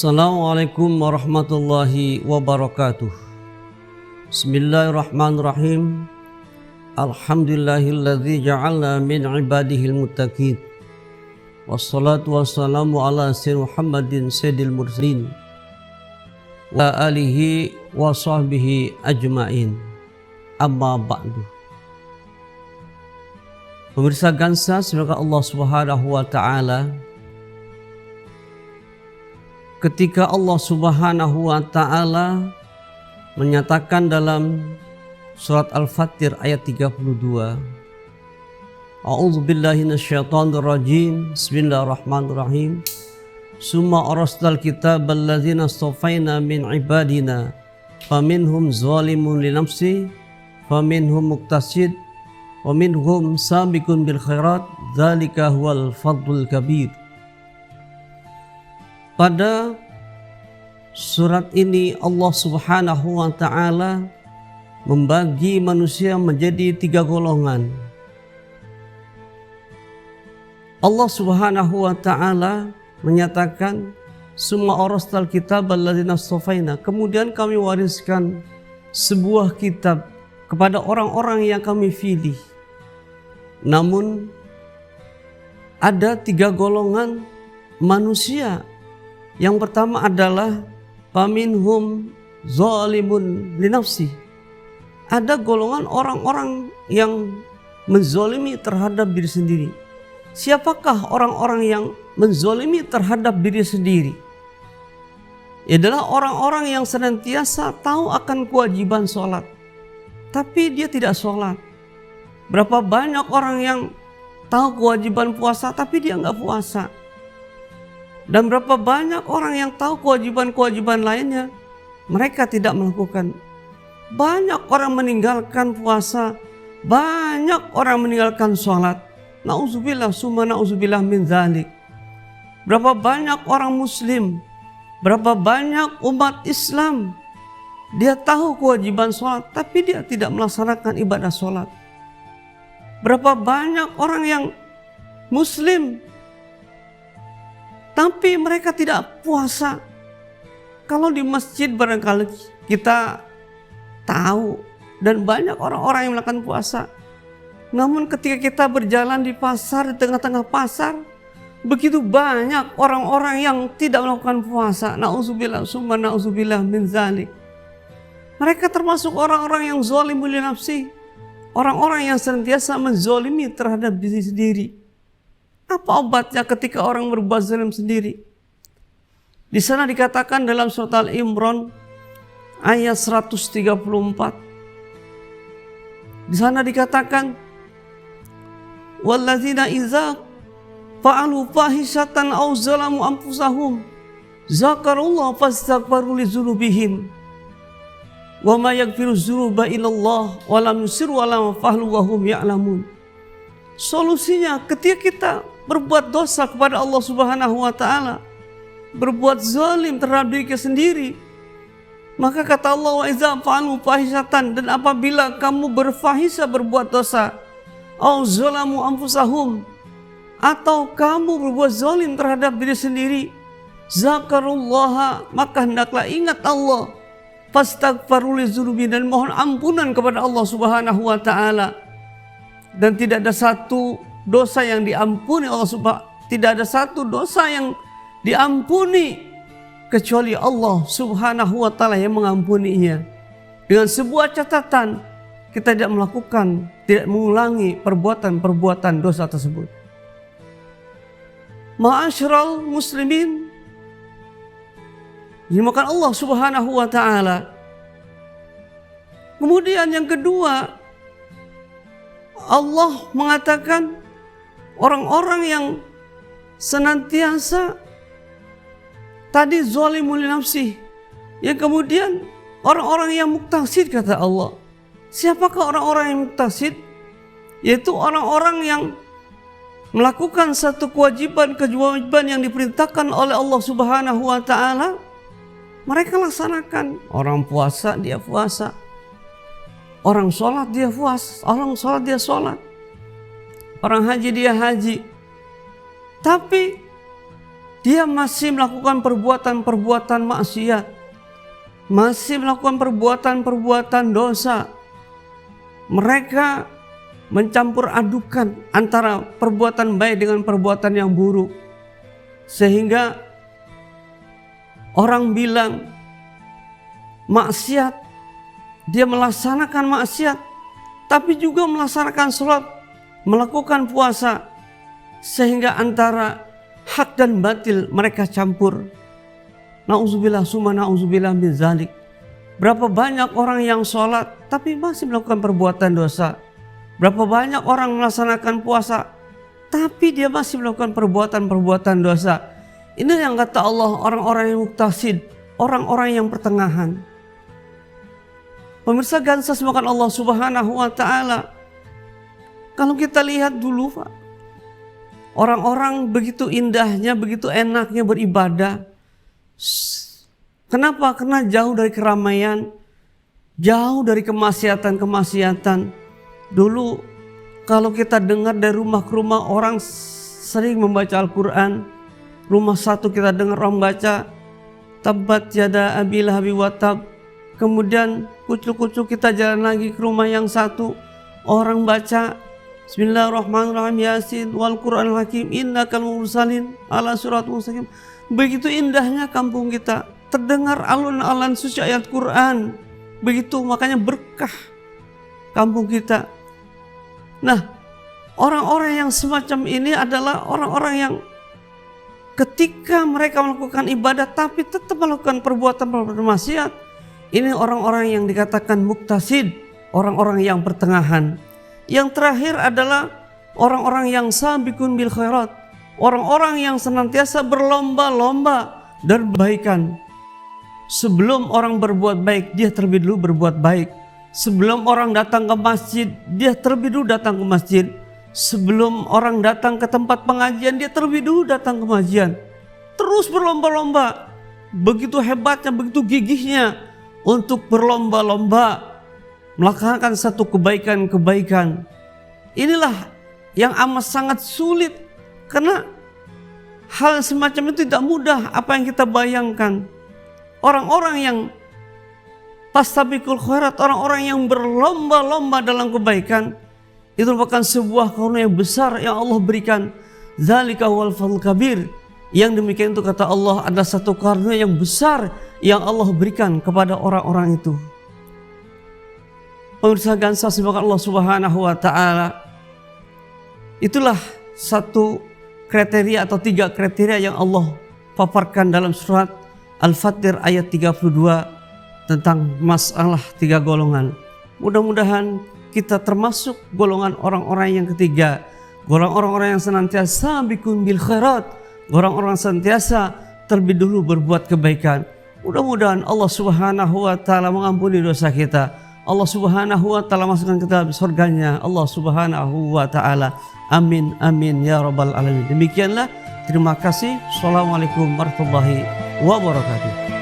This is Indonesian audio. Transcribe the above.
Assalamualaikum warahmatullahi wabarakatuh. Bismillahirrahmanirrahim. Alhamdulillahilladzi ja'alna min ibadihil muttaqin. Wassalatu wassalamu ala sayyidina Muhammadin sayyidil mursalin wa alihi wa sahbihi ajmain. Amma ba'du. Pemirsa Gansa, semoga Allah Subhanahu wa taala, ketika Allah Subhanahu wa taala menyatakan dalam surat Al-Fatir ayat 32, A'udzubillahi minasyaitonir rajim. Bismillahirrahmanirrahim. Summa arsalnal kitabal ladzina astafaina min ibadina faminhum zalimun li nafsi faminhum muqtasid wa minhum sabiqun bil khairat dzalika huwal fadlul kabir. Pada surat ini Allah Subhanahu wa taala membagi manusia menjadi 3 golongan. Allah Subhanahu wa taala menyatakan summa arsalnal kitabal ladzina astafaina, kemudian kami wariskan sebuah kitab kepada orang-orang yang kami pilih. Namun ada 3 golongan manusia. Yang pertama adalah faminhum zalimun li nafsi. Ada golongan orang-orang yang menzalimi terhadap diri sendiri. Siapakah orang-orang yang menzalimi terhadap diri sendiri? Adalah orang-orang yang senantiasa tahu akan kewajiban sholat, tapi dia tidak sholat. Berapa banyak orang yang tahu kewajiban puasa tapi dia nggak puasa. Dan berapa banyak orang yang tahu kewajiban-kewajiban lainnya, mereka tidak melakukan. Banyak orang meninggalkan puasa, banyak orang meninggalkan sholat. Na'udzubillah summa na'udzubillah min dzalik. Berapa banyak orang muslim, berapa banyak umat Islam, dia tahu kewajiban sholat tapi dia tidak melaksanakan ibadah sholat. Berapa banyak orang yang muslim tapi mereka tidak puasa. Kalau di masjid barangkali kita tahu dan banyak orang-orang yang melakukan puasa. Namun ketika kita berjalan di pasar, di tengah-tengah pasar, begitu banyak orang-orang yang tidak melakukan puasa. Na'udzubillah summa na'udzubillah min dzalik. Mereka termasuk orang-orang yang zalimul li nafsi. Orang-orang yang senantiasa menzalimi terhadap diri sendiri. Apa obatnya ketika orang berbuat zalim sendiri? Di sana dikatakan dalam surat Al-Imran ayat 134. Di sana dikatakan walladzina idza fa'alu fahishatan aw zalamu anfusahum zakarullah fastaghfiru lidzunubihim wa ma yaghfiru dzunuba illallah wa lam yusiru ala ma fa'alu wa hum ya'lamun. Solusinya ketika kita berbuat dosa kepada Allah Subhanahu wa taala, berbuat zalim terhadap diri kita sendiri, maka kata Allah wa idza fa'alu fahishatan, dan apabila kamu berfahisha berbuat dosa, au zalamu anfusahum, atau kamu berbuat zalim terhadap diri sendiri, zakarullaha, maka hendaklah ingat Allah, fastaghfiru lidzunubihim, dan mohon ampunan kepada Allah Subhanahu wa taala. Dan tidak ada satu dosa yang diampuni Allah Subhanahu, tidak ada satu dosa yang diampuni kecuali Allah Subhanahu wa taala yang mengampuninya. Dengan sebuah catatan, kita tidak melakukan, tidak mengulangi perbuatan-perbuatan dosa tersebut. Ma'asyiral muslimin, dimakan Allah Subhanahu wa taala. Kemudian yang kedua, Allah mengatakan orang-orang yang senantiasa tadi zalimul li nafsi, yang kemudian orang-orang yang muqtasid, kata Allah. Siapakah orang-orang yang muqtasid? Yaitu orang-orang yang melakukan satu kewajiban yang diperintahkan oleh Allah Subhanahu wa taala, mereka laksanakan. Orang puasa dia puasa, orang sholat dia puasa, orang sholat dia sholat, orang haji dia haji. Tapi dia masih melakukan perbuatan-perbuatan maksiat, masih melakukan perbuatan-perbuatan dosa. Mereka mencampur adukan antara perbuatan baik dengan perbuatan yang buruk, sehingga orang bilang maksiat, dia melaksanakan maksiat tapi juga melaksanakan sholat, melakukan puasa, sehingga antara hak dan batil mereka campur. Na'udzubillah summa na'udzubillah min zalik. Berapa banyak orang yang sholat tapi masih melakukan perbuatan dosa. Berapa banyak orang melaksanakan puasa tapi dia masih melakukan perbuatan-perbuatan dosa. Ini yang kata Allah, orang-orang yang muktasid, orang-orang yang pertengahan. Pemirsa Gansa semoga Allah Subhanahu wa ta'ala, kalau kita lihat dulu Pak, orang-orang begitu indahnya, begitu enaknya beribadah. Kenapa? Karena jauh dari keramaian, jauh dari kemaksiatan-kemaksiatan. Dulu kalau kita dengar dari rumah ke rumah orang sering membaca Al-Quran. Rumah satu kita dengar orang baca Tabbat yada abi lahabi wa tab. Kemudian kucuk-kucuk kita jalan lagi ke rumah yang satu, orang baca Bismillahirrahmanirrahim, Yasin wal Qur'anil Hakim innakal mursalin ala siratal mustaqim. Begitu indahnya kampung kita, terdengar alun-alun suci ayat Quran. Begitu makanya berkah kampung kita. Nah, orang-orang yang semacam ini adalah orang-orang yang ketika mereka melakukan ibadah tapi tetap melakukan perbuatan-perbuatan maksiat. Ini orang-orang yang dikatakan muktasid, orang-orang yang pertengahan. Yang terakhir adalah orang-orang yang sabiqun bil khairat, orang-orang yang senantiasa berlomba-lomba dan kebaikan. Sebelum orang berbuat baik, dia terlebih dulu berbuat baik. Sebelum orang datang ke masjid, dia terlebih dulu datang ke masjid. Sebelum orang datang ke tempat pengajian, dia terlebih dulu datang ke pengajian. Terus berlomba-lomba. Begitu hebatnya, begitu gigihnya untuk berlomba-lomba melakukan satu kebaikan-kebaikan. Inilah yang amat sangat sulit, karena hal semacam itu tidak mudah apa yang kita bayangkan. Orang-orang yang fastabiqul khairat, orang-orang yang berlomba-lomba dalam kebaikan, itu merupakan sebuah karunia yang besar yang Allah berikan. Zalika wal fadl kabir. Yang demikian itu kata Allah adalah satu karunia yang besar yang Allah berikan kepada orang-orang itu. Pemirsa Gansa semoga Allah Subhanahu wa ta'ala, itulah satu kriteria atau 3 kriteria yang Allah paparkan dalam surat Al-Fatir ayat 32 tentang masalah 3 golongan. Mudah-mudahan kita termasuk golongan orang-orang yang ketiga, golongan orang-orang yang senantiasa bikum bil khairat, orang-orang senantiasa terlebih dulu berbuat kebaikan. Mudah-mudahan Allah Subhanahu wa ta'ala mengampuni dosa kita. Allah Subhanahu wa ta'ala masukkan kita ke surganya Allah Subhanahu wa ta'ala. Amin amin ya rabbal alamin. Demikianlah, terima kasih. Assalamualaikum warahmatullahi wabarakatuh.